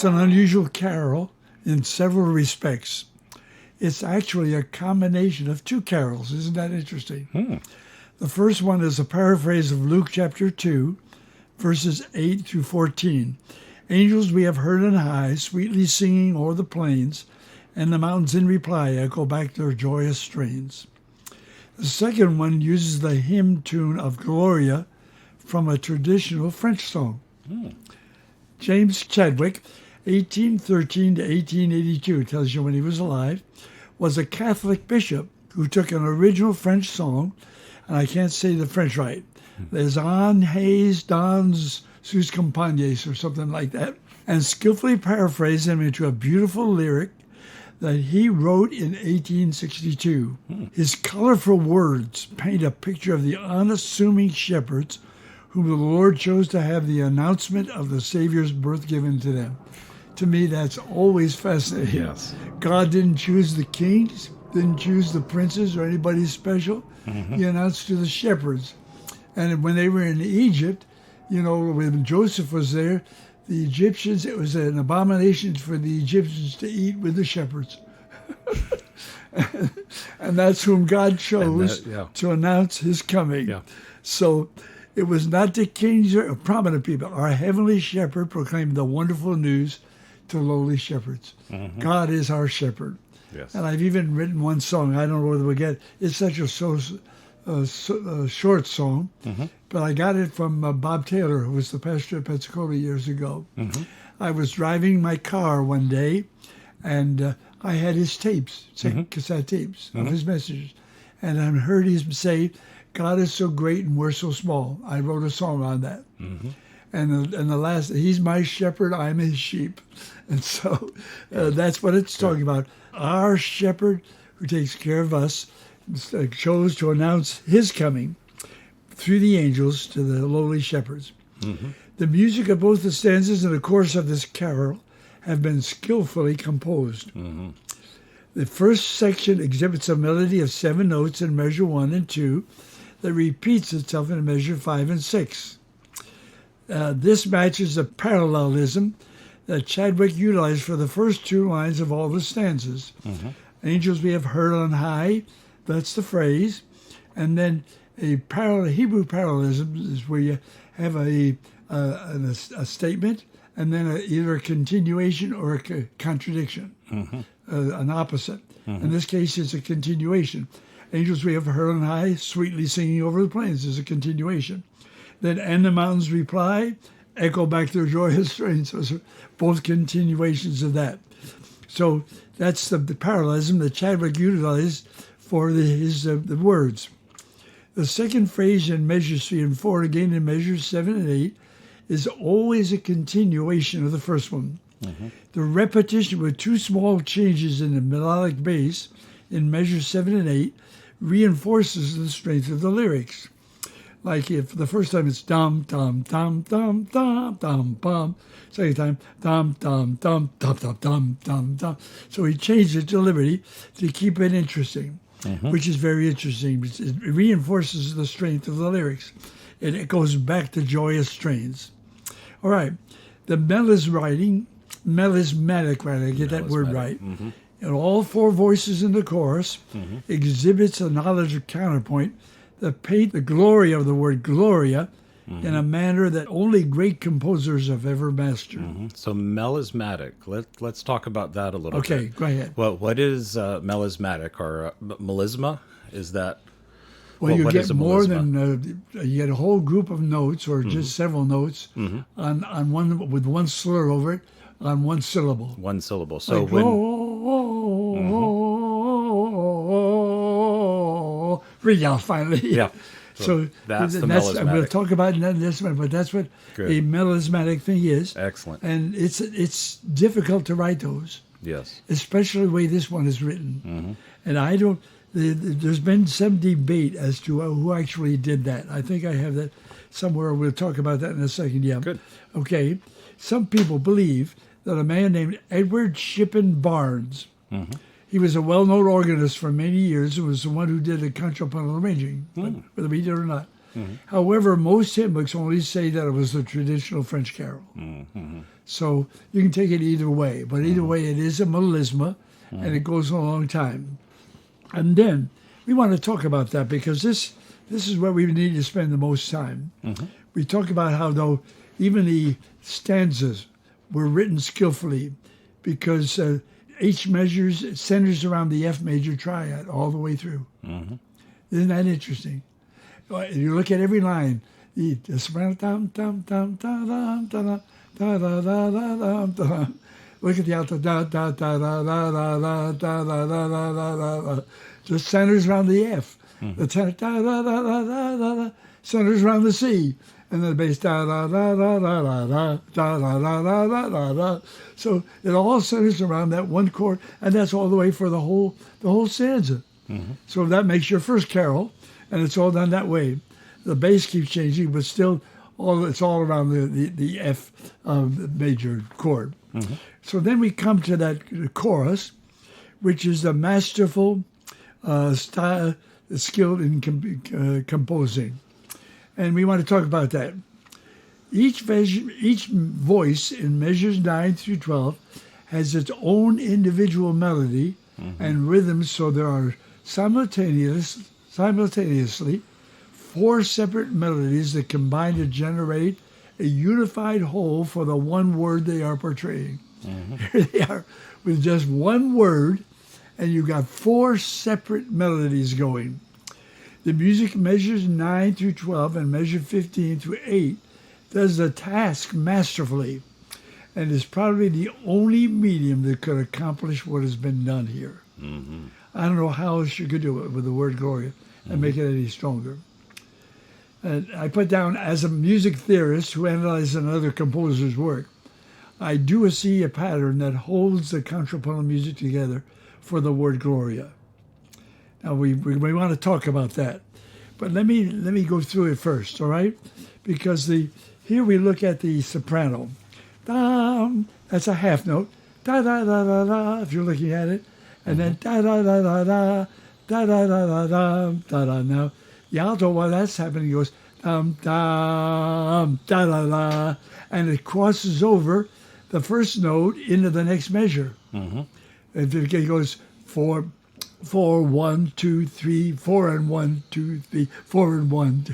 It's an unusual carol in several respects. It's actually a combination of two carols. Isn't that interesting? The first one is a paraphrase of Luke chapter 2, verses 8 through 14. Angels we have heard on high, sweetly singing o'er the plains, and the mountains in reply echo back their joyous strains. The second one uses the hymn tune of Gloria from a traditional French song. James Chadwick, 1813 to 1882, tells you when he was alive, was a Catholic bishop who took an original French song, and I can't say the French right, Les Anges dans sus campagnes or something like that, and skillfully paraphrased them into a beautiful lyric that he wrote in 1862. His colorful words paint a picture of the unassuming shepherds whom the Lord chose to have the announcement of the Savior's birth given to them. To me, that's always fascinating. Yes. God didn't choose the kings, didn't choose the princes or anybody special. He announced to the shepherds. And when they were in Egypt, when Joseph was there, the Egyptians, it was an abomination for the Egyptians to eat with the shepherds. And that's whom God chose to announce his coming. Yeah. So it was not the kings or prominent people. Our heavenly shepherd proclaimed the wonderful news to lowly shepherds. God is our shepherd. Yes. And I've even written one song. I don't know whether we'll get it. It's such a short song, but I got it from Bob Taylor, who was the pastor at Pensacola years ago. I was driving my car one day, and I had his tapes, cassette tapes of his messages, and I heard him say, "God is so great and we're so small." I wrote a song on that. And the last, he's my shepherd, I'm his sheep. And so that's what it's talking about. Our shepherd who takes care of us chose to announce his coming through the angels to the lowly shepherds. The music of both the stanzas and the chorus of this carol have been skillfully composed. The first section exhibits a melody of 7 notes in measure 1 and 2 that repeats itself in measure 5 and 6. This matches the parallelism that Chadwick utilized for the first 2 lines of all the stanzas. Angels we have heard on high, that's the phrase. And then a Hebrew parallelism is where you have a statement and then either a continuation or a contradiction, an opposite. In this case, it's a continuation. Angels we have heard on high, sweetly singing over the plains is a continuation. Then, and the mountains reply, echo back their joyous strains. So both continuations of that. So that's the parallelism that Chadwick utilized for the words. The second phrase in measures 3 and 4, again in measures 7 and 8, is always a continuation of the first one. The repetition with 2 small changes in the melodic bass in measures 7 and 8 reinforces the strength of the lyrics. Like if the first time it's dum dum dum dum dum dum bum, second time dum dum dum dum dum dum dum dum. So he changed it deliberately to keep it interesting, which is very interesting. It reinforces the strength of the lyrics, and it goes back to joyous strains. All right, the melismatic writing, I get that word right. And all 4 voices in the chorus exhibits a knowledge of counterpoint that paint the glory of the word Gloria in a manner that only great composers have ever mastered. So melismatic, let's talk about that a little bit. Okay, go ahead. Well, what is melismatic or melisma? Is that... Well, you get more than, you get a whole group of notes or just several notes on one with one slur over it on one syllable. One syllable. So like, when... Read out finally. Yeah. So that's the melismatic. I'm going to talk about it in this one, but that's what a melismatic thing is. Excellent. And it's difficult to write those. Yes. Especially the way this one is written. And I don't... There's been some debate as to who actually did that. I think I have that somewhere. We'll talk about that in a second. Yeah. Good. Okay. Some people believe that a man named Edward Shippen Barnes, he was a well-known organist for many years and was the one who did the contrapuntal arranging, whether he did or not. However, most hymn books only say that it was the traditional French carol. So you can take it either way. But either way, it is a melisma, and it goes a long time. And then we want to talk about that because this is where we need to spend the most time. We talk about how, though, even the stanzas were written skillfully because each measure centers around the F major triad all the way through. Isn't that interesting? You look at every line, the soprano, tam, tam, tam, ta, da, da, da, da, da, da, da. Look at the alto, da, da, da, da, da, da, da, da, da, da, da, da. Just centers around the F. The tenor, da, da, da, da, da, da, da, centers around the C. And then the bass, da, da, da, da, da, da, da, da, da, da, da, da, da, da. So it all centers around that one chord, and that's all the way for the whole stanza. So that makes your first carol, and it's all done that way. The bass keeps changing, but still, it's all around the F major chord. So then we come to that chorus, which is the masterful style, skilled in composing. And we want to talk about that. Each voice in measures 9 through 12 has its own individual melody and rhythm, so there are simultaneously 4 separate melodies that combine to generate a unified whole for the one word they are portraying. Here they are with just one word, and you've got 4 separate melodies going. The music measures 9 through 12 and measure 15 through 8 does the task masterfully and is probably the only medium that could accomplish what has been done here. I don't know how else you could do it with the word Gloria and make it any stronger. And I put down, as a music theorist who analyzes another composer's work, I do see a pattern that holds the contrapuntal music together for the word Gloria. Now, we want to talk about that. But let me go through it first, all right? Because here we look at the soprano. Dum, that's a half note. Da-da-da-da-da, if you're looking at it. And then da-da-da-da-da, da-da-da-da-da, da-da. Now, the alto, while that's happening, goes dum, dum, da-da-da. And it crosses over the first note into the next measure. And it goes 4, 1, 2, 3, 4 and 1, 2, 3, 4 and 1.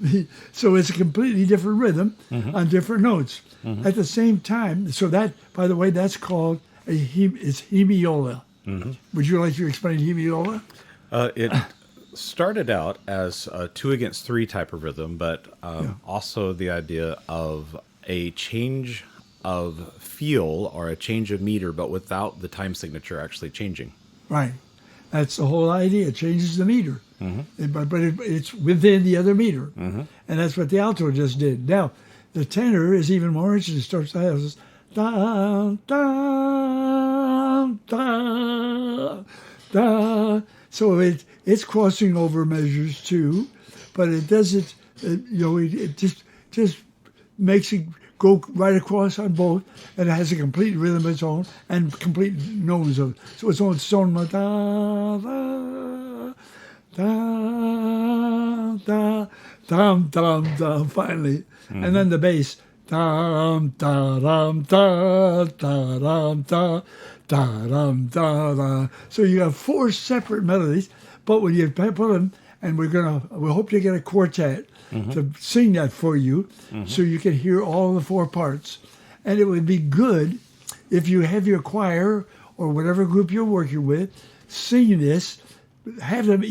2. So it's a completely different rhythm on different notes. At the same time, so that, by the way, that's called it's hymiola. Would you like to explain hymiola? It started out as a 2 against 3 type of rhythm, but also the idea of a change of feel or a change of meter, but without the time signature actually changing. Right. That's the whole idea. It changes the meter. But it's within the other meter. And that's what the alto just did. Now, the tenor is even more interesting. It starts to have this da, da, da, da. So it's crossing over measures too, but it doesn't, it just makes it go right across on both, and it has a complete rhythm of its own and complete notes of it. So it's on its own, da, da, da, dum, dum, dum, finally. And then the bass, dum, da, dum, da, da, dum, da, da, dum, da, da. So you have 4 separate melodies, but when you put them, and we hope to get a quartet to sing that for you, so you can hear all the 4 parts. And it would be good if you have your choir or whatever group you're working with sing this, have them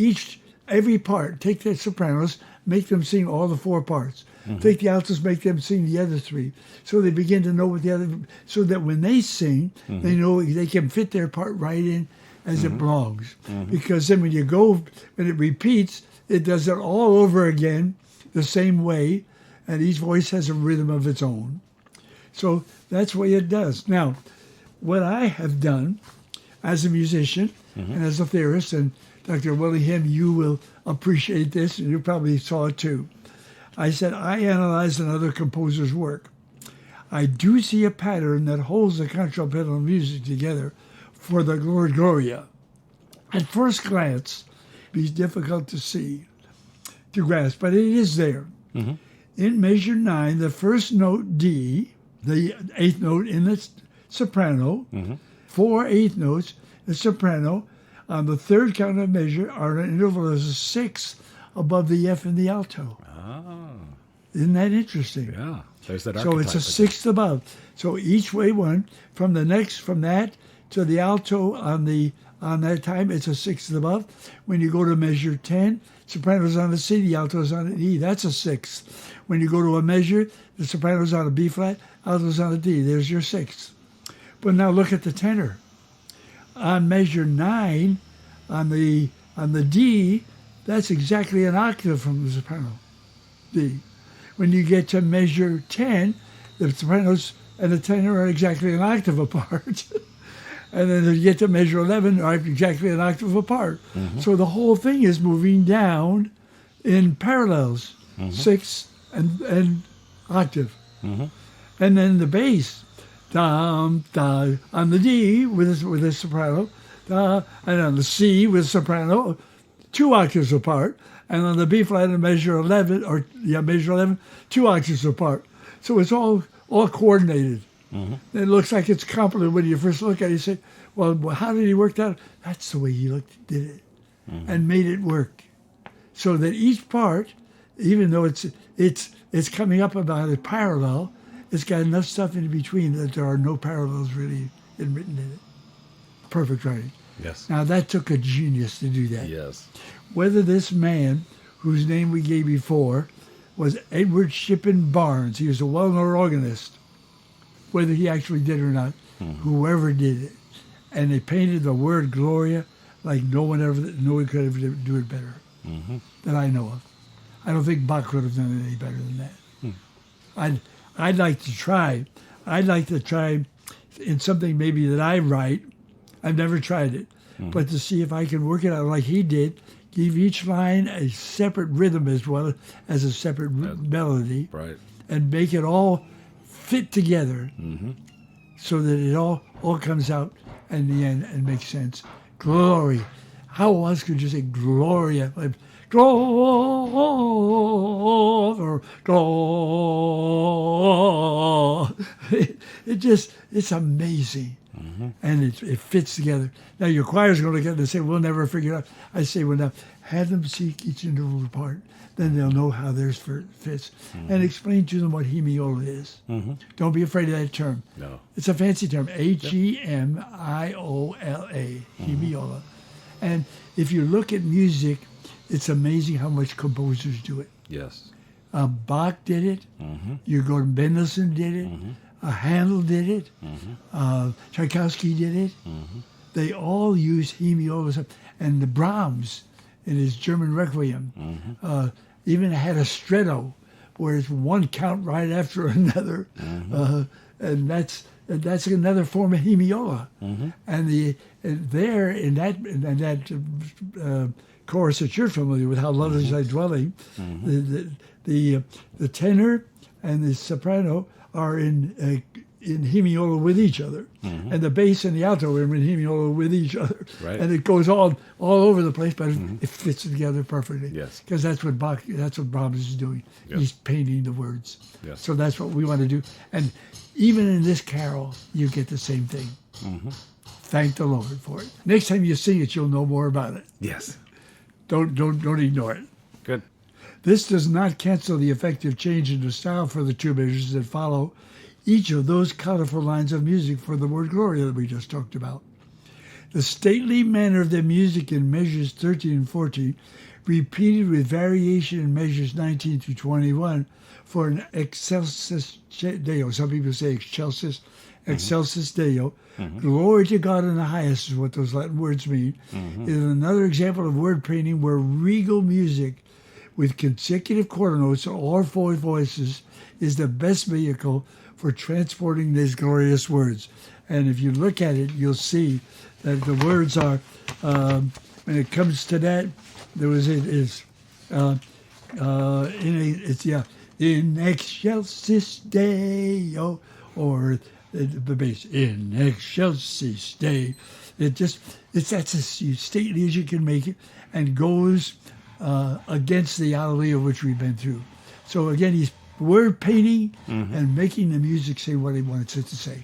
every part, take the sopranos, make them sing all the 4 parts. Take the altos, make them sing the other 3. So they begin to know what the other, so that when they sing, they know they can fit their part right in as it belongs. Because then when it repeats, it does it all over again the same way, and each voice has a rhythm of its own. So that's the way it does. Now, what I have done as a musician and as a theorist, and Dr. Willingham, you will appreciate this, and you probably saw it too. I said, I analyzed another composer's work. I do see a pattern that holds the contrapuntal music together for the Gloria. At first glance, it's difficult to see. to grasp, but it is there. In measure 9, the first note D, the eighth note in the soprano, 4 eighth notes, the soprano, on the third count of measure are an interval as a sixth above the F in the alto. Ah. Isn't that interesting? Yeah. There's that So it's a sixth above. So each way one, from that to the alto on that time, it's a sixth above. When you go to measure 10, soprano's on a C, the alto's on an E. That's a sixth. When you go to a measure, the soprano's on a B flat, alto's on a D. There's your sixth. But now look at the tenor. On measure 9, on the D, that's exactly an octave from the soprano, D. When you get to measure 10, the sopranos and the tenor are exactly an octave apart. And then you get to measure 11, are exactly an octave apart. So the whole thing is moving down in parallels, sixth and octave. And then the bass, dum, da, on the D with a soprano, da, and on the C with a soprano, 2 octaves apart, and on the B flat in measure 11, measure 11, 2 octaves apart. So it's all coordinated. It looks like it's complicated when you first look at it. You say, well, how did he work that out? That's the way he did it, and made it work. So that each part, even though it's coming up about a parallel, it's got enough stuff in between that there are no parallels really written in it. Perfect writing. Yes. Now that took a genius to do that. Yes. Whether this man, whose name we gave before, was Edward Shippen Barnes, he was a well-known organist, whether he actually did or not, whoever did it. And they painted the word Gloria like no one could ever do it better that I know of. I don't think Bach could have done it any better than that. I'd like to try. I'd like to try in something maybe that I write. I've never tried it, but to see if I can work it out like he did, give each line a separate rhythm as well as a separate melody, Right. and make it all fit together so that it all comes out in the end and makes sense. Glory. How else could you say Gloria? Like, or it's amazing. And it fits together. Now your choir's going to get and say, we'll never figure it out. I say, well, now have them see each interval apart. Then they'll know how theirs fits. And explain to them what hymniola is. Don't be afraid of that term. No. It's a fancy term, Hemiola, hymniola. And if you look at music, it's amazing how much composers do it. Yes. Bach did it. You go to Mendelssohn did it. Handel did it. Tchaikovsky did it. They all use hymniolas. And the Brahms, in his German Requiem, even had a stretto, where it's one count right after another, and that's another form of hymniola. And there in that chorus that you're familiar with, "How Lovely is Thy Dwelling," the tenor and the soprano are in hymniola with each other, and the bass and the alto are in hymniola with each other, Right. and it goes all over the place, but it fits together perfectly. Yes. Because that's what Brahms is doing. Yes. He's painting the words. Yes. So that's what we want to do. And even in this carol, you get the same thing. Thank the Lord for it. Next time you sing it, you'll know more about it. Yes. Don't ignore it. Good. This does not cancel the effective change in the style for the two measures that follow each of those colorful lines of music for the word Gloria that we just talked about. The stately manner of the music in measures 13 and 14, repeated with variation in measures 19 through 21 for an excelsis Deo. Some people say excelsis Deo. Glory to God in the highest is what those Latin words mean. Is another example of word painting where regal music with consecutive quarter notes, all four voices, is the best vehicle for transporting these glorious words. And if you look at it, you'll see that the words are, when it comes to that, in excelsis Deo, or the bass, in excelsis Deo. That's as stately as you can make it, and goes against the Alleluia which we've been through. So again, he's word painting and making the music say what he wants it to say.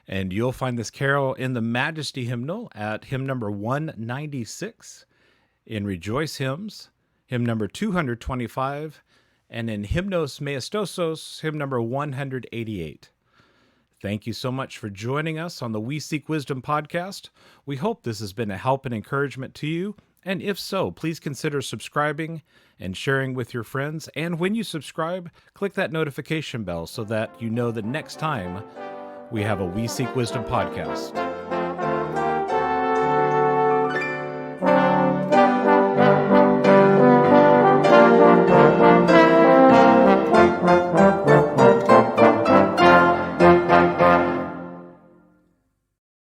And you'll find this carol in the Majesty hymnal at hymn number 196, in Rejoice Hymns, hymn number 225, and in Hymnos Maestosos, hymn number 188. Thank you so much for joining us on the We Seek Wisdom podcast. We hope this has been a help and encouragement to you. And if so, please consider subscribing and sharing with your friends. And when you subscribe, click that notification bell so that you know the next time we have a We Seek Wisdom podcast.